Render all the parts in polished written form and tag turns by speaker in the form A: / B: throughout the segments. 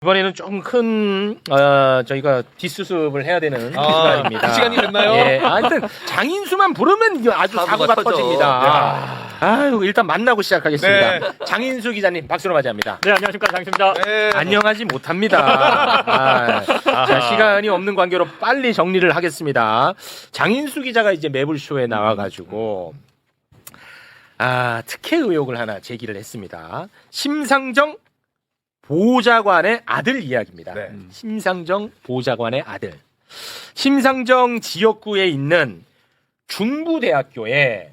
A: 이번에는 좀 큰 저희가 뒷수습을 해야 되는 시간입니다.
B: 그 시간이 됐나요?
A: 예, 하여튼 장인수만 부르면 이거 아주 사고가 터집니다. 아유, 일단 만나고 시작하겠습니다.
B: 네.
A: 장인수 기자님 박수로 맞이합니다.
C: 네, 안녕하십니까, 장인수입니다.
B: 네.
A: 안녕하지 못합니다. 자, 시간이 없는 관계로 빨리 정리를 하겠습니다. 장인수 기자가 이제 매불쇼에 나와가지고 특혜 의혹을 하나 제기를 했습니다. 심상정 보좌관의 아들 이야기입니다.
B: 네.
A: 심상정 보좌관의 아들. 심상정 지역구에 있는 중부대학교에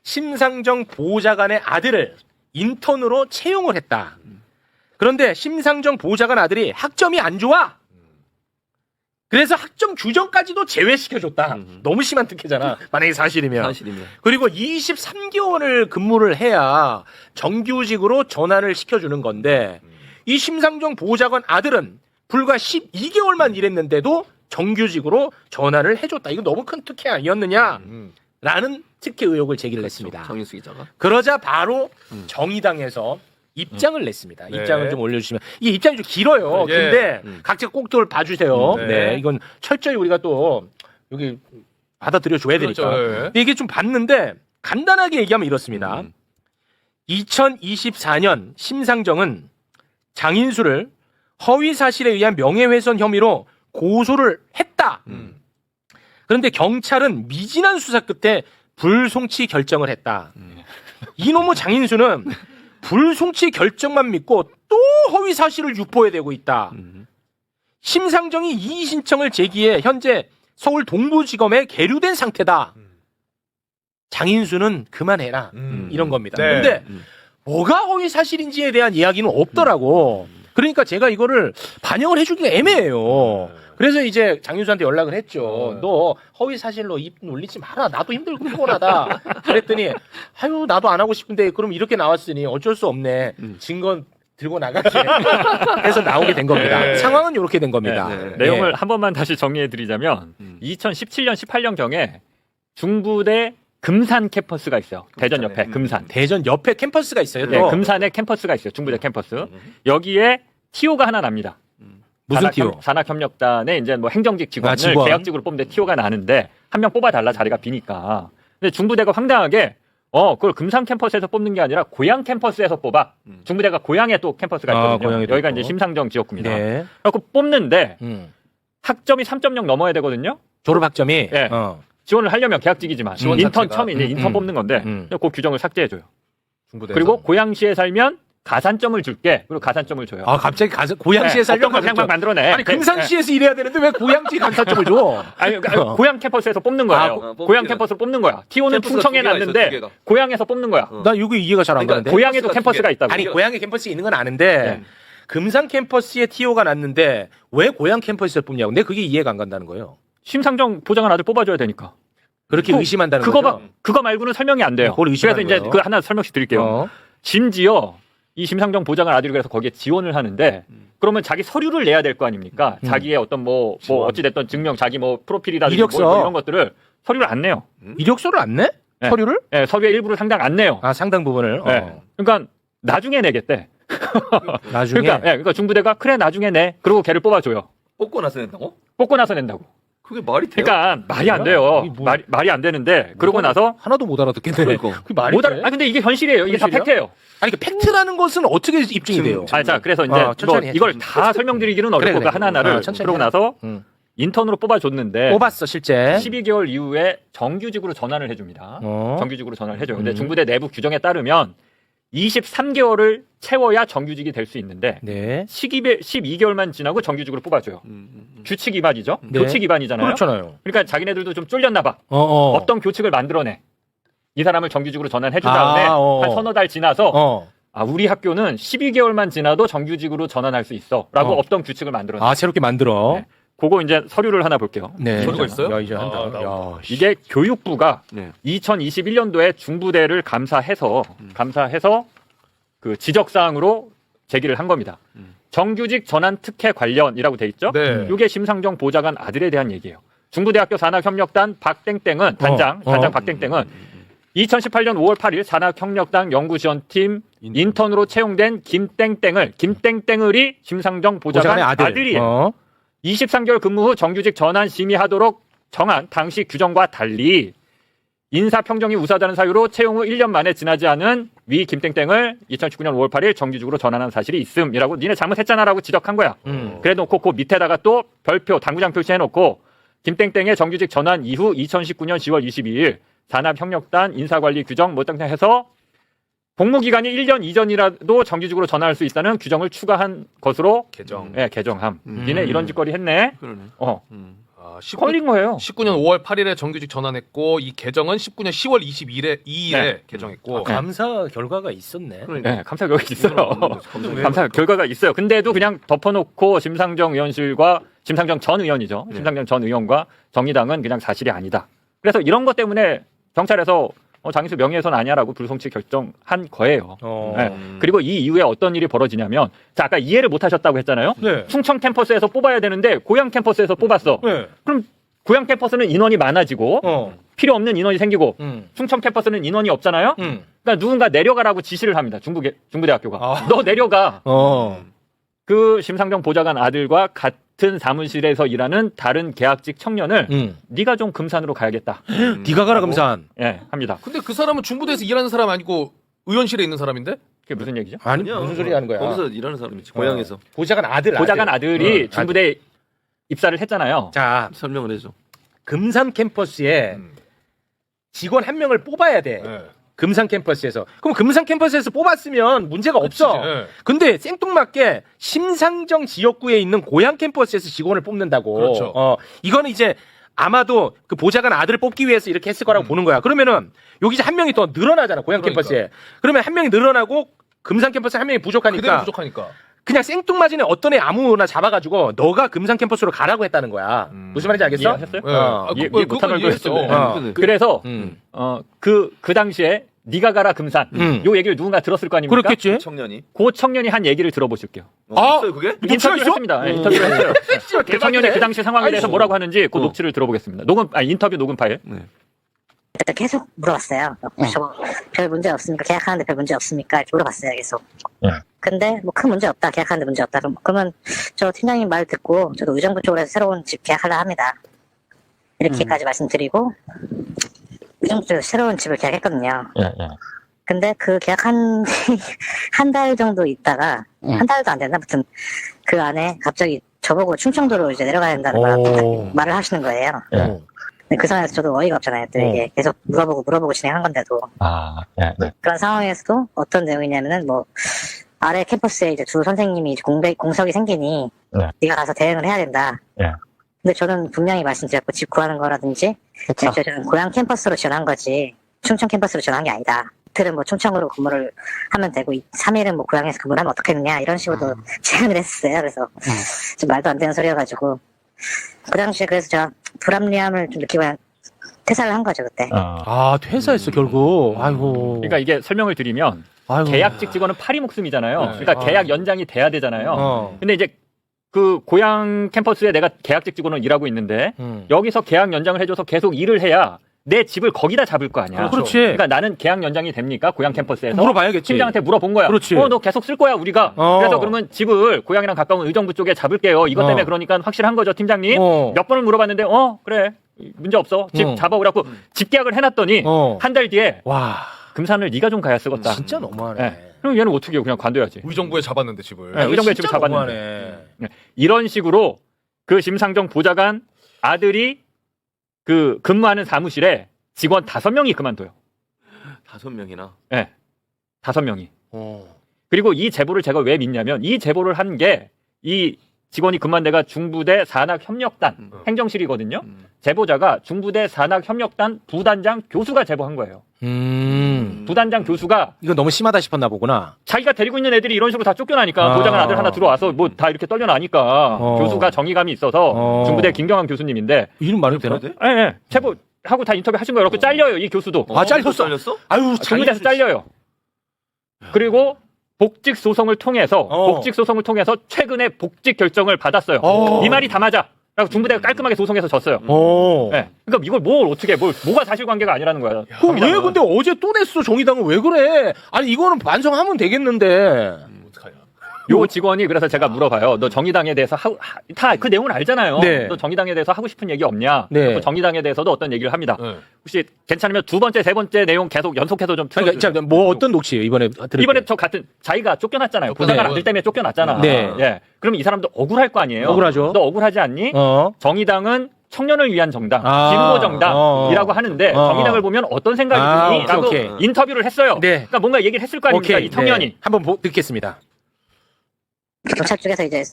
A: 심상정 보좌관의 아들을 인턴으로 채용을 했다. 그런데 심상정 보좌관 아들이 학점이 안 좋아. 그래서 학점 규정까지도 제외시켜줬다. 너무 심한 특혜잖아. 만약에 사실이면. 그리고 23개월을 근무를 해야 정규직으로 전환을 시켜주는 건데 이 심상정 보좌관 아들은 불과 12개월만 일했는데도 정규직으로 전환을 해줬다. 이거 너무 큰 특혜 아니었느냐? 라는 특혜 의혹을 제기를 했습니다.
D: 정인수 기자가.
A: 그러자 바로 정의당에서 입장을 냈습니다.
B: 네.
A: 입장을 좀 올려주시면. 이 입장이 좀 길어요.
B: 예.
A: 근데 각자 꼭 또 봐주세요.
B: 네.
A: 네. 이건 철저히 우리가 또 여기 받아들여 줘야 되니까.
B: 그렇죠. 예.
A: 근데 이게 좀 봤는데 간단하게 얘기하면 이렇습니다. 2024년 심상정은 장인수를 허위 사실에 의한 명예훼손 혐의로 고소를 했다. 그런데 경찰은 미진한 수사 끝에 불송치 결정을 했다. 이놈의 장인수는 불송치 결정만 믿고 또 허위 사실을 유포해대고 있다. 심상정이 이의 신청을 제기해 현재 서울 동부지검에 계류된 상태다. 장인수는 그만해라. 이런 겁니다.
B: 네.
A: 근데 뭐가 허위 사실인지에 대한 이야기는 없더라고. 그러니까 제가 이거를 반영을 해주기가 애매해요. 그래서 이제 장윤수한테 연락을 했죠. 너 허위 사실로 입 놀리지 마라. 나도 힘들고 피곤하다. 그랬더니 아유 나도 안 하고 싶은데 그럼 이렇게 나왔으니 어쩔 수 없네. 증거 들고 나가게 해서 나오게 된 겁니다.
B: 네.
A: 상황은 이렇게 된 겁니다.
C: 내용을 한 번만 다시 정리해드리자면 2017년, 18년경에 중부대 금산 캠퍼스가 있어요. 대전 옆에 금산.
A: 대전 옆에 캠퍼스가 있어요.
C: 네,
A: 또.
C: 금산에 캠퍼스가 있어요. 중부대 캠퍼스. 여기에 TO가 하나 납니다.
A: 무슨 TO?
C: 산학협력단에 이제 뭐 행정직 직원을
A: 직원.
C: 계약직으로 뽑는데 TO가 나는데 한 명 뽑아달라 자리가 비니까. 근데 중부대가 황당하게 그걸 금산 캠퍼스에서 뽑는 게 아니라 고양 캠퍼스에서 뽑아. 중부대가 고양에 또 캠퍼스가 있거든요.
A: 고양에도
C: 여기가
A: 있고.
C: 이제 심상정 지역구입니다.
A: 네.
C: 그래서 뽑는데
A: 음.
C: 학점이 3.0 넘어야 되거든요.
A: 졸업 학점이.
C: 네. 지원을 하려면 계약직이지만
B: 지원
C: 인턴
B: 자체가.
C: 처음에 이제 인턴 뽑는 건데 그 규정을 삭제해줘요.
B: 중부대에서.
C: 그리고 고양시에 살면 가산점을 줄게. 그리고 가산점을 줘요.
A: 갑자기 고양시에 살려고
C: 어떤 그냥 막 만들어내.
A: 아니 금산시에서 일해야 되는데 왜 고양시 감사점을 줘?
C: 아니, 고양 캠퍼스에서 뽑는 거예요. 고양 캠퍼스로 뽑는 거야. TO는
D: 캠퍼스가
C: 충청에
D: 두 개가
C: 났는데
D: 있어, 두 개가.
C: 고양에서 뽑는 거야.
A: 나 이거 이해가 잘 안
D: 그러니까
A: 가는데.
C: 고양에도 캠퍼스가
D: 캠퍼스가
C: 있다고.
A: 아니 고양이 캠퍼스에 있는 건 아는데 금산 캠퍼스에 TO가 났는데 왜 고양 캠퍼스에 뽑냐고. 근데 그게 이해가 안 간다는 거예요.
C: 심상정 보장한 아들 뽑아줘야 되니까.
A: 그렇게 의심한다는 거죠.
C: 그거 말고는 설명이 안 돼요.
A: 그걸
C: 그래서
A: 의심하는
C: 이제
A: 거예요.
C: 그 하나 설명씩 드릴게요. 심지어 이 심상정 보장한 아들이 그래서 거기에 지원을 하는데 그러면 자기 서류를 내야 될 거 아닙니까? 자기의 어떤 뭐 어찌됐던 증명, 자기 뭐 프로필이라든지
A: 이력서.
C: 뭐 이런 것들을 서류를 안 내요.
A: 이력서를 안 내?
C: 네.
A: 서류를?
C: 네, 서류의 일부를 상당 안 내요.
A: 상당 부분을.
C: 네. 그러니까 나중에 내겠대.
A: 나중에.
C: 그러니까 중부대가 그래 나중에 내. 그리고 걔를 뽑아줘요.
D: 뽑고 나서 낸다고?
C: 뽑고 나서 낸다고.
D: 그게 말이 돼요?
C: 그러니까 말이 안 돼요.
A: 이게 뭐-
C: 말이 안 되는데 그러고 나서
A: 하나도 못 알아듣겠네.
D: 그러니까.
A: 그게 말이
C: 못
A: 돼?
C: 알아. 근데 이게 현실이에요. 이게 다
A: 현실이야?
C: 팩트예요.
A: 아니 그 팩트라는 것은 어떻게 입증이 돼요?
C: 자, 그래서 이제
A: 천천히 해,
C: 이걸
A: 천천히.
C: 다 설명드리기는
A: 그래,
C: 어렵고
A: 그래.
C: 하나하나를
A: 천천히
C: 그러고
A: 해.
C: 나서
A: 응.
C: 인턴으로 뽑아줬는데
A: 뽑았어 실제.
C: 12개월 이후에 정규직으로 전환을 해줍니다.
A: 어.
C: 정규직으로 전환을 해줘요. 근데 중부대 내부 규정에 따르면 23개월을 채워야 정규직이 될 수 있는데
A: 네.
C: 12개월만 지나고 정규직으로 뽑아줘요. 규칙 위반이죠.
A: 네.
C: 교칙 위반이잖아요.
A: 그렇잖아요.
C: 그러니까 자기네들도 좀 쫄렸나 봐.
A: 어.
C: 어떤 교칙을 만들어내. 이 사람을 정규직으로 전환해준 다음에 한 서너 달 지나서 우리 학교는 12개월만 지나도 정규직으로 전환할 수 있어. 라고 없던 규칙을 만들어내.
A: 새롭게 만들어.
C: 네. 그거 이제 서류를 하나 볼게요.
A: 네.
D: 서류가 있어요?
A: 야, 이제 한다. 야,
C: 이게 교육부가
D: 네.
C: 2021년도에 중부대를 감사해서 그 지적사항으로 제기를 한 겁니다. 정규직 전환 특혜 관련이라고 돼 있죠.
B: 네.
C: 이게 심상정 보좌관 아들에 대한 얘기예요. 중부대학교 산학협력단 박땡땡은 단장 박땡땡은 2018년 5월 8일 산학협력당 연구지원팀 인턴으로 채용된 김땡땡을이 심상정 보좌관의 아들이에요. 23개월 근무 후 정규직 전환 심의하도록 정한 당시 규정과 달리 인사평정이 우수하다는 사유로 채용 후 1년 만에 지나지 않은 위 김땡땡을 2019년 5월 8일 정규직으로 전환한 사실이 있음이라고 니네 잘못했잖아라고 지적한 거야. 그래 놓고 그 밑에다가 또 별표 당구장 표시해놓고 김땡땡의 정규직 전환 이후 2019년 10월 22일 산업협력단 인사관리 규정 해서 복무기간이 1년 이전이라도 정규직으로 전환할 수 있다는 규정을 추가한 것으로 개정함. 니네 이런 짓거리 했네.
D: 그러네.
C: 걸린 거예요.
B: 19년 5월 8일에 정규직 전환했고 이 개정은 19년 10월 2일에 개정했고
A: 감사 결과가 있었네.
C: 네, 감사 결과가 있어요.
D: 왜
C: 감사 결과가 있어요. 근데도 그냥 덮어놓고 심상정 의원실과 심상정 전 의원이죠. 심상정 전 의원과 정의당은 그냥 사실이 아니다. 그래서 이런 것 때문에 경찰에서 장희수 명예훼손 아니야라고 불송치 결정한 거예요. 네. 그리고 이 이후에 어떤 일이 벌어지냐면 자 아까 이해를 못하셨다고 했잖아요.
A: 네.
C: 충청 캠퍼스에서 뽑아야 되는데 고양 캠퍼스에서 뽑았어.
A: 네.
C: 그럼 고양 캠퍼스는 인원이 많아지고 필요 없는 인원이 생기고 충청 캠퍼스는 인원이 없잖아요. 그러니까 누군가 내려가라고 지시를 합니다. 중부대학교가. 너 내려가. 그 심상정 보좌관 아들과 같은 사무실에서 일하는 다른 계약직 청년을 네가 좀 금산으로 가야겠다.
A: 네가 가라 금산.
C: 예, 합니다.
B: 근데 그 사람은 중부대에서 일하는 사람 아니고 의원실에 있는 사람인데?
C: 그게 무슨 얘기죠?
A: 아니
D: 아니야.
A: 무슨 소리 하는 거야?
D: 거기서 일하는 사람이지. 고향에서.
A: 보좌관
C: 보좌관 아들이 중부대 입사를 했잖아요.
A: 자
D: 설명을 해줘.
A: 금산 캠퍼스에 직원 한 명을 뽑아야 돼.
B: 네.
A: 금산 캠퍼스에서. 그럼 금산 캠퍼스에서 뽑았으면 문제가 없어.
B: 네.
A: 근데 생뚱맞게 심상정 지역구에 있는 고양 캠퍼스에서 직원을 뽑는다고.
B: 그렇죠.
A: 이거는 이제 아마도 그 보좌관 아들을 뽑기 위해서 이렇게 했을 거라고 보는 거야. 그러면은 여기 이제 한 명이 더 늘어나잖아. 고양
B: 그러니까.
A: 캠퍼스에. 그러면 한 명이 늘어나고 금산 캠퍼스에 한 명이
B: 그대로
A: 부족하니까
B: 부족하니까.
A: 그냥 생뚱맞이네 어떤 애 아무나 잡아가지고 너가 금산 캠퍼스로 가라고 했다는 거야. 무슨 말인지 알겠어?
C: 이해하셨어요?
B: 네.
C: 이해 못한 걸로
B: 이해했죠.
C: 했어요. 그래서 그 당시에 네가 가라 금산 요 얘기를 누군가 들었을 거 아닙니까?
A: 그렇겠지.
D: 청년이.
C: 그 청년이 한 얘기를 들어보실게요.
D: 있어요 그게?
C: 인터뷰를
A: 있어?
C: 했습니다. 네, 인터뷰를 했어요. 그 청년이 그 당시 상황에 대해서 뭐라고 하는지 그 녹취를 들어보겠습니다. 인터뷰 녹음 파일.
E: 계속 물어봤어요. 별 문제 없습니까? 계약하는데 별 문제 없습니까? 이렇게 물어봤어요, 계속. 근데 뭐 큰 문제 없다. 계약하는데 문제 없다. 그러면 저 팀장님 말 듣고 저도 의정부 쪽으로 해서 새로운 집 계약하려 합니다. 이렇게까지 말씀드리고 의정부 쪽에서 새로운 집을 계약했거든요. 근데 그 계약한 한 달 정도 있다가 한 달도 안 됐나? 아무튼 그 안에 갑자기 저보고 충청도로 이제 내려가야 된다는 말을 하시는 거예요. 근데 그 상황에서 저도 어이가 없잖아요. 또 이게 계속 물어보고 진행한 건데도. 그런 상황에서도 어떤 내용이냐면은 뭐 아래 캠퍼스에 이제 두 선생님이 이제 공석이 생기니 네가 가서 대응을 해야 된다. 근데 저는 분명히 말씀드렸고 집 구하는 거라든지 저는 고향 캠퍼스로 지원한 거지 충청 캠퍼스로 지원한 게 아니다. 이틀은 뭐 충청으로 근무를 하면 되고 3일은 뭐 고향에서 근무를 하면 어떻겠느냐 이런 식으로도 제안을 했었어요. 그래서 좀 말도 안 되는 소리여가지고 그 당시에 그래서 제가 불합리함을 좀 느끼고 그냥 퇴사를 한 거죠 그때.
A: 퇴사했어 결국. 아이고.
C: 그러니까 이게 설명을 드리면
A: 아이고.
C: 계약직 직원은 파리 목숨이잖아요. 그러니까 계약 연장이 돼야 되잖아요. 근데 이제 그 고향 캠퍼스에 내가 계약직 직원으로 일하고 있는데 여기서 계약 연장을 해줘서 계속 일을 해야 내 집을 거기다 잡을 거 아니야.
A: 그렇지.
C: 그러니까 나는 계약 연장이 됩니까? 고향 캠퍼스에서
A: 물어봐야겠지.
C: 팀장한테 물어본 거야.
A: 그렇지.
C: 너 계속 쓸 거야 우리가. 그래서 그러면 집을 고향이랑 가까운 의정부 쪽에 잡을게요. 이것 때문에 그러니까 확실한 거죠 팀장님. 몇 번을 물어봤는데 그래 문제 없어. 집 잡아 그래갖고 집 계약을 해놨더니 한 달 뒤에
A: 와
C: 금산을 네가 좀 가야 쓰겄다.
A: 진짜 너무하네.
C: 네. 그럼 얘는 어떻게 해요? 그냥 관둬야지.
B: 의정부에 잡았는데 집을.
C: 네, 의정부에 집을 잡았는데.
A: 너무하네.
C: 이런 식으로 그 심상정 보좌관 아들이 그 근무하는 사무실에 직원 5명이 그만둬요.
D: 5명이나.
C: 네. 5명이. 그리고 이 제보를 제가 왜 믿냐면 이 제보를 한 게 이 직원이 근무한 데가 중부대 산학협력단 행정실이거든요. 제보자가 중부대 산학협력단 부단장 교수가 제보한 거예요. 부단장 교수가
A: 이거 너무 심하다 싶었나 보구나.
C: 자기가 데리고 있는 애들이 이런 식으로 다 쫓겨나니까 보좌관 아들 하나 들어와서 뭐 다 이렇게 떨려나니까 교수가 정의감이 있어서 중부대 김경환 교수님인데
A: 이름 말해도 되나?
C: 네, 제보하고 다 인터뷰 하신 거예요. 그래서 잘려요 이 교수도.
D: 잘렸어?
A: 아유
C: 중부대에서 잘려요. 그리고 복직 소송을 통해서 최근에 복직 결정을 받았어요. 이 말이 다 맞아. 그래서 중부대가 깔끔하게 소송해서 졌어요.
A: 오.
C: 네. 그러니까 이걸 뭐가 사실관계가 아니라는 거야.
A: 왜 근데 어제 또 냈어 정의당은 왜 그래? 아니 이거는 반성하면 되겠는데.
B: 어떡하냐.
C: 요 직원이 그래서 제가 물어봐요. 너 정의당에 대해서 다 그 내용은 알잖아요.
A: 네.
C: 너 정의당에 대해서 하고 싶은 얘기 없냐?
A: 네.
C: 그 정의당에 대해서도 어떤 얘기를 합니다.
B: 네.
C: 혹시 괜찮으면 두 번째, 세 번째 내용 계속 연속해서 좀
A: 그러니까
C: 틀어주세요.
A: 자, 뭐 어떤 녹취예요 이번에? 들을게요.
C: 이번에 저 같은 자기가 쫓겨났잖아요. 보좌관
B: 네.
C: 아들 때문에 쫓겨났잖아.
A: 네.
C: 예. 그러면 이 사람도 억울할 거 아니에요.
A: 억울하죠.
C: 너 억울하지 않니? 정의당은 청년을 위한 정당,
A: 아.
C: 진보 정당이라고 하는데 정의당을 보면 어떤 생각이 드니?라고
A: 오케이.
C: 인터뷰를 했어요.
A: 네.
C: 그러니까 뭔가 얘기를 했을 거 아닙니까? 이 청년이.
A: 네. 한번 듣겠습니다.
E: 경찰 쪽에서 이제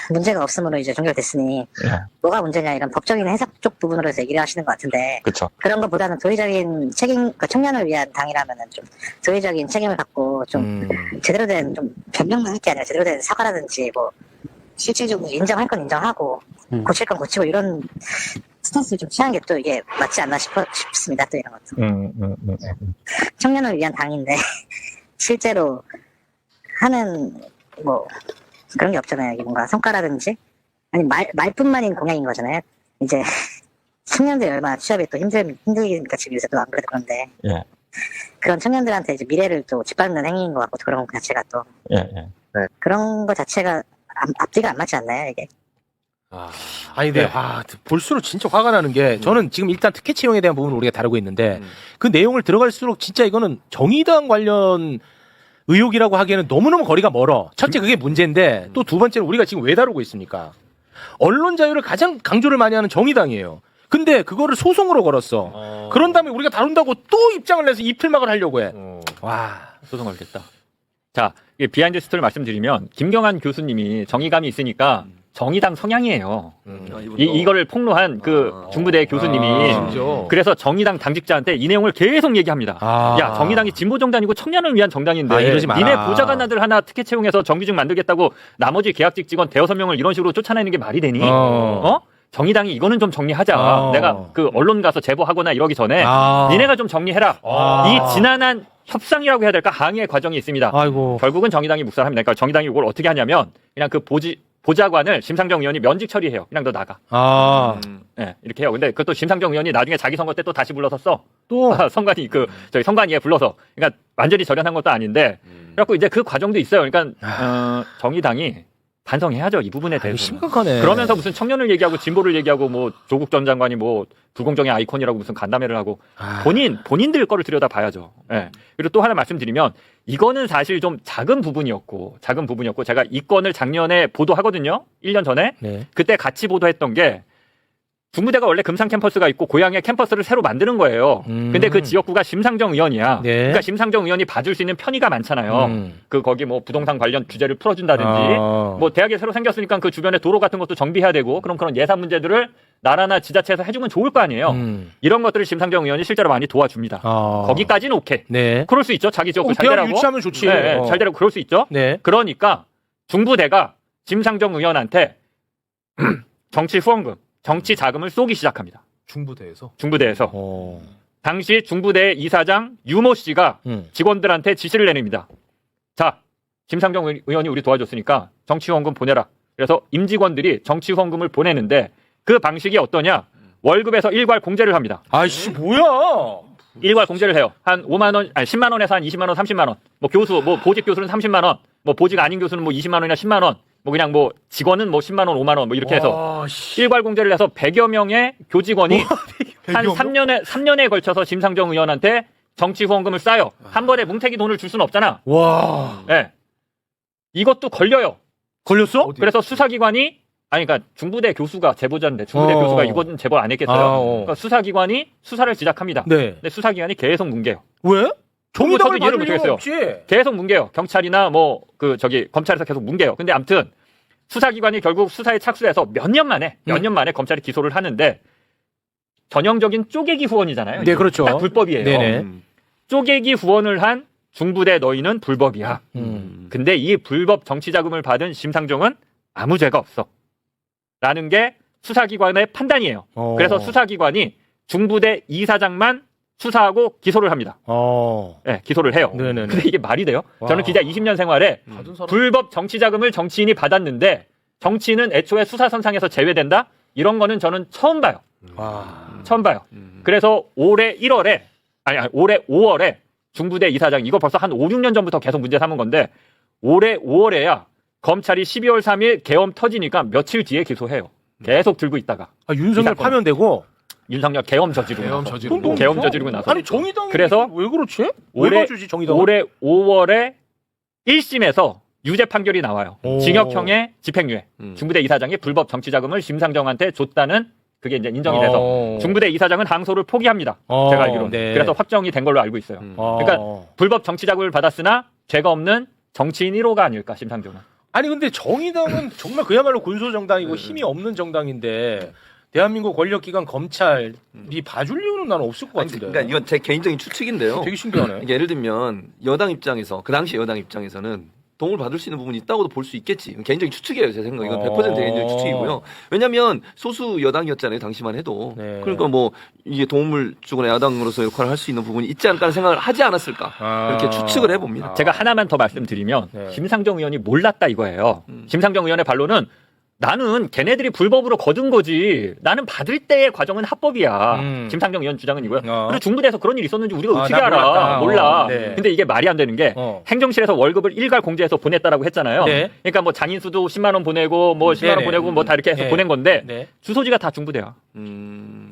E: 문제가 없으므로 이제 종결됐으니 뭐가 문제냐 이런 법적인 해석 쪽 부분으로 해서 얘기를 하시는 것 같은데
C: 그렇죠.
E: 그런 것보다는 도의적인 책임, 그러니까 청년을 위한 당이라면은 좀 도의적인 책임을 갖고 좀 제대로 된 좀 변명만 할 게 아니라 제대로 된 사과라든지 뭐 실질적으로 인정할 건 인정하고 고칠 건 고치고 이런 스탠스를 좀 취하는 게 또 이게 맞지 않나 싶습니다. 또 이런 것도 청년을 위한 당인데 실제로 하는 뭐 그런 게 없잖아요. 이게 뭔가 성과라든지 아니 말뿐만인 공약인 거잖아요. 이제 청년들이 얼마나 취업에 또 힘들니까 지금 요새 또 안 그래도 그런데
C: 예.
E: 그런 청년들한테 이제 미래를 또 짓밟는 행위인 것 같고 그런 것 자체가 또 그런 것 자체가 앞뒤가 안 맞지 않나요 이게?
A: 아니, 근데, 볼수록 진짜 화가 나는 게, 저는 지금 일단 특혜 채용에 대한 부분을 우리가 다루고 있는데, 그 내용을 들어갈수록 진짜 이거는 정의당 관련 의혹이라고 하기에는 너무너무 거리가 멀어. 첫째, 그게 문제인데, 또 두 번째는 우리가 지금 왜 다루고 있습니까? 언론 자유를 가장 강조를 많이 하는 정의당이에요. 근데 그거를 소송으로 걸었어. 그런 다음에 우리가 다룬다고 또 입장을 내서 입틀막을 하려고 해. 와.
C: 소송 걸겠다. 자, 이게 비하인드 스토리를 말씀드리면 김경환 교수님이 정의감이 있으니까 정의당 성향이에요. 이거를 폭로한 그 중부대 교수님이
B: 심지어.
C: 그래서 정의당 당직자한테 이 내용을 계속 얘기합니다. 야, 정의당이 진보 정당이고 청년을 위한 정당인데
A: 이러지 마라.
C: 니네 보좌관 아들 하나 특혜 채용해서 정규직 만들겠다고 나머지 계약직 직원 대여섯 명을 이런 식으로 쫓아내는 게 말이 되니? 정의당이 이거는 좀 정리하자. 내가 그 언론 가서 제보하거나 이러기 전에 니네가 좀 정리해라. 이 지난한 협상이라고 해야 될까? 항의의 과정이 있습니다.
A: 아이고.
C: 결국은 정의당이 묵살합니다. 그러니까 정의당이 이걸 어떻게 하냐면 그냥 그 보좌관을 심상정 의원이 면직 처리해요. 그냥 너 나가. 네, 이렇게 해요. 근데 그것도 심상정 의원이 나중에 자기 선거 때 또 다시 불러서 써.
A: 또?
C: 선관위 저희 선관위에 불러서. 그러니까 완전히 절연한 것도 아닌데. 그래갖고 이제 그 과정도 있어요. 그러니까 정의당이 반성해야죠. 이 부분에 대해서.
A: 심각하네.
C: 그러면서 무슨 청년을 얘기하고 진보를 얘기하고 뭐 조국 전 장관이 뭐 불공정의 아이콘이라고 무슨 간담회를 하고 본인들 거를 들여다 봐야죠. 예. 그리고 또 하나 말씀드리면 이거는 사실 좀 작은 부분이었고 제가 이 건을 작년에 보도하거든요. 1년 전에.
A: 네.
C: 그때 같이 보도했던 게 중부대가 원래 금산 캠퍼스가 있고 고향에 캠퍼스를 새로 만드는 거예요. 근데 그 지역구가 심상정 의원이야.
A: 네.
C: 그러니까 심상정 의원이 봐줄 수 있는 편의가 많잖아요. 거기 뭐 부동산 관련 규제를 풀어준다든지 뭐 대학이 새로 생겼으니까 그 주변에 도로 같은 것도 정비해야 되고 그런 예산 문제들을 나라나 지자체에서 해주면 좋을 거 아니에요. 이런 것들을 심상정 의원이 실제로 많이 도와줍니다. 거기까지는 오케이.
A: 네.
C: 그럴 수 있죠. 자기 지역구 잘
A: 대학
C: 되라고.
A: 유치하면 좋지.
C: 네, 잘 되라고 그럴 수 있죠.
A: 네.
C: 그러니까 중부대가 심상정 의원한테 정치 후원금, 정치 자금을 쏘기 시작합니다.
B: 중부대에서.
C: 중부대에서. 당시 중부대 이사장 유모 씨가 직원들한테 지시를 내립니다. 자, 심상정 의원이 우리 도와줬으니까 정치 후원금 보내라. 그래서 임직원들이 정치 후원금을 보내는데 그 방식이 어떠냐? 월급에서 일괄 공제를 합니다.
A: 아이씨 뭐야?
C: 일괄 공제를 해요. 한 5만 원, 아니 10만 원에서 한 20만 원, 30만 원. 뭐 교수, 뭐 보직 교수는 30만 원, 뭐 보직 아닌 교수는 뭐 20만 원이나 10만 원. 뭐 그냥 뭐 직원은 뭐 10만 원, 5만 원 뭐 이렇게 해서 일괄 공제를 해서 100여 명의 교직원이 한 3년에 걸쳐서 심상정 의원한테 정치 후원금을 쌓여. 한 번에 뭉태기 돈을 줄 수는 없잖아.
A: 와.
C: 예. 네. 이것도 걸려요.
A: 걸렸어?
C: 그래서 수사기관이 그러니까 중부대 교수가 제보자인데 중부대 교수가 이거는 제보 안 했겠어요. 그러니까 수사기관이 수사를 시작합니다.
A: 네.
C: 근데 수사기관이 계속 뭉개요.
A: 왜? 정의당을
C: 이해를
A: 받을 이유가
C: 못하겠어요.
A: 없지.
C: 계속 뭉개요. 경찰이나 뭐 검찰에서 계속 뭉개요. 근데 아무튼 수사기관이 결국 수사에 착수해서 몇 년 만에 검찰이 기소를 하는데 전형적인 쪼개기 후원이잖아요.
A: 네, 그렇죠.
C: 딱 불법이에요.
A: 네네.
C: 쪼개기 후원을 한 중부대 너희는 불법이야. 근데 이 불법 정치 자금을 받은 심상정은 아무 죄가 없어. 라는 게 수사기관의 판단이에요. 그래서 수사기관이 중부대 이사장만 수사하고 기소를 합니다. 네, 기소를 해요.
A: 네네네.
C: 근데 이게 말이 돼요? 저는 기자 20년 생활에 불법 정치 자금을 정치인이 받았는데 정치인은 애초에 수사선상에서 제외된다? 이런 거는 저는 처음 봐요. 처음 봐요. 그래서 올해 1월에 올해 5월에 중부대 이사장 이거 벌써 한 5, 6년 전부터 계속 문제 삼은 건데 올해 5월에야 검찰이 12월 3일 계엄 터지니까 며칠 뒤에 기소해요. 계속 들고 있다가
A: 윤석열 파면되고
C: 윤석열 계엄 저지르고
B: 계엄
C: 나서.
B: 저지르고.
C: 계엄 저지르고 나서.
A: 아니 정의당
C: 그래서
A: 왜 그렇지? 왜
C: 올해
A: 봐주지 정의당?
C: 올해 5월에 1심에서 유죄 판결이 나와요.
A: 오.
C: 징역형의 집행유예. 중부대 이사장이 불법 정치자금을 심상정한테 줬다는 그게 이제 인정이 돼서 중부대 이사장은 항소를 포기합니다. 제가 알기로는.
A: 네.
C: 그래서 확정이 된 걸로 알고 있어요. 그러니까 불법 정치자금을 받았으나 죄가 없는 정치인 1호가 아닐까 심상정은.
A: 아니 근데 정의당은 정말 그야말로 군소 정당이고 힘이 없는 정당인데 대한민국 권력기관 검찰이 봐줄 이유는 나는 없을 것 같은데.
D: 그러니까 이건 제 개인적인 추측인데요.
A: 되게 신기하네.
D: 이게 예를 들면 여당 입장에서 그 당시 여당 입장에서는 도움을 받을 수 있는 부분이 있다고도 볼 수 있겠지. 개인적인 추측이에요, 제 생각. 이건 100% 개인적인 추측이고요. 왜냐하면 소수 여당이었잖아요, 당시만 해도.
A: 네.
D: 그러니까 뭐 이게 도움을 주거나 야당으로서 역할을 할 수 있는 부분이 있지 않을까라는 생각을 하지 않았을까. 그렇게 추측을 해봅니다.
C: 제가 하나만 더 말씀드리면
A: 네.
C: 심상정 의원이 몰랐다 이거예요. 심상정 의원의 반론은 나는 걔네들이 불법으로 거둔 거지. 나는 받을 때의 과정은 합법이야. 김상정 의원 주장은 이거예요. 그리고 중부대에서 그런 일이 있었는지 우리가 어떻게
A: 나
C: 알아?
A: 몰랐다.
C: 몰라.
A: 네.
C: 근데 이게 말이 안 되는 게 행정실에서 월급을 일괄 공제해서 보냈다라고 했잖아요.
A: 네.
C: 그러니까 뭐 장인수도 10만 원 보내고 뭐 10만 원
A: 네네.
C: 보내고 뭐 다 이렇게 해서
A: 네.
C: 보낸 건데
A: 네.
C: 주소지가 다 중부대야.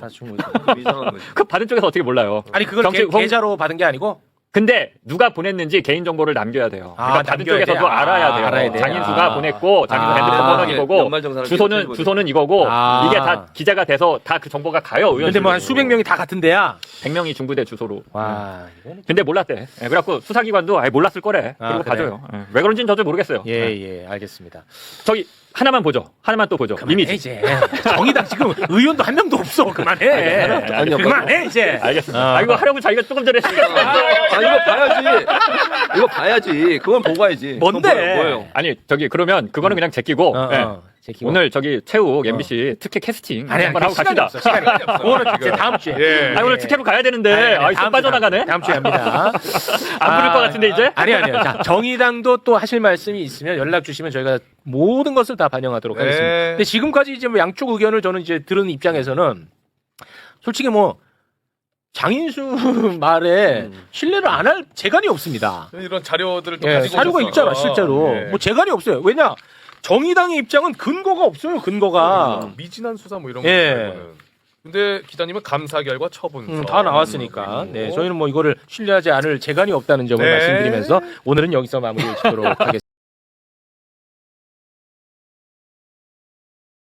A: 다 중국.
D: 이상한 거지.
C: 그 받은 쪽에서 어떻게 몰라요?
A: 아니 그걸 계좌로 받은 게 아니고?
C: 근데 누가 보냈는지 개인 정보를 남겨야 돼요. 그러니까 받은
A: 남겨야
C: 쪽에서도
A: 돼?
C: 알아야 돼요.
A: 알아야 돼.
C: 장인수가 보냈고 장인수 핸드폰 번호는 이거고
D: 연말정산을
C: 주소는 이거고
A: 아.
C: 이게 다 기재가 돼서 다 그 정보가 가요.
A: 근데 뭐 한 수백 명이 다 같은 데야?
C: 100명이 중부대 주소로.
A: 와. 이거는
C: 근데 몰랐대. 예, 그래갖고 수사기관도 아예 몰랐을 거래. 그리고
A: 그래.
C: 봐줘요. 예. 왜 그런지는 저도 모르겠어요. 예.
A: 예, 알겠습니다.
C: 저기 하나만 보죠. 하나만 또 보죠.
A: 그만해,
C: 이미지.
A: 이제. 정의당 지금 의원도 한 명도 없어. 그만해.
D: 아니요.
A: 그만해, 이제.
C: 알겠습니다. 아, 이거 하려고 자기가 조금 전에
D: 이거 봐야지. 이거 봐야지. 그건 보고 가야지.
A: 뭔데?
D: 그건 뭐예요?
C: 아니 저기 그러면 그거는 그냥 제끼고 예.
A: 제끼고.
C: 오늘 저기 최욱 MBC 특혜 캐스팅
A: 아니,
C: 한번 하고
A: 시간이
C: 갑시다.
A: 없어. 시간이 없어. 그거는 이제 다음 주에.
B: 예.
C: 아니, 오늘 특혜로 가야 되는데 아, 쏙 빠져나가네.
A: 다음 주에 합니다.
C: 안 부를 것 같은데 이제?
A: 아니요. 자, 정의당도 또 하실 말씀이 있으면 연락 주시면 저희가 모든 것을 다 반영하도록
B: 네.
A: 하겠습니다. 근데 지금까지 이제 뭐 양쪽 의견을 저는 이제 들은 입장에서는 솔직히 뭐 장인수 말에 신뢰를 안 할 재간이 없습니다.
B: 이런 자료들을 또
A: 예,
B: 가지고
A: 사료가
B: 오셨어요.
A: 있잖아, 실제로.
B: 예.
A: 뭐 재간이 없어요. 왜냐? 정의당의 입장은 근거가 없어요, 근거가.
B: 미진한 수사 뭐 이런
A: 예.
B: 거 말고는. 근데 기자님은 감사 결과 처분
A: 다 나왔으니까. 네, 저희는 뭐 이거를 신뢰하지 않을 재간이 없다는 점을 말씀드리면서 오늘은 여기서 마무리를 짓도록 하겠습니다.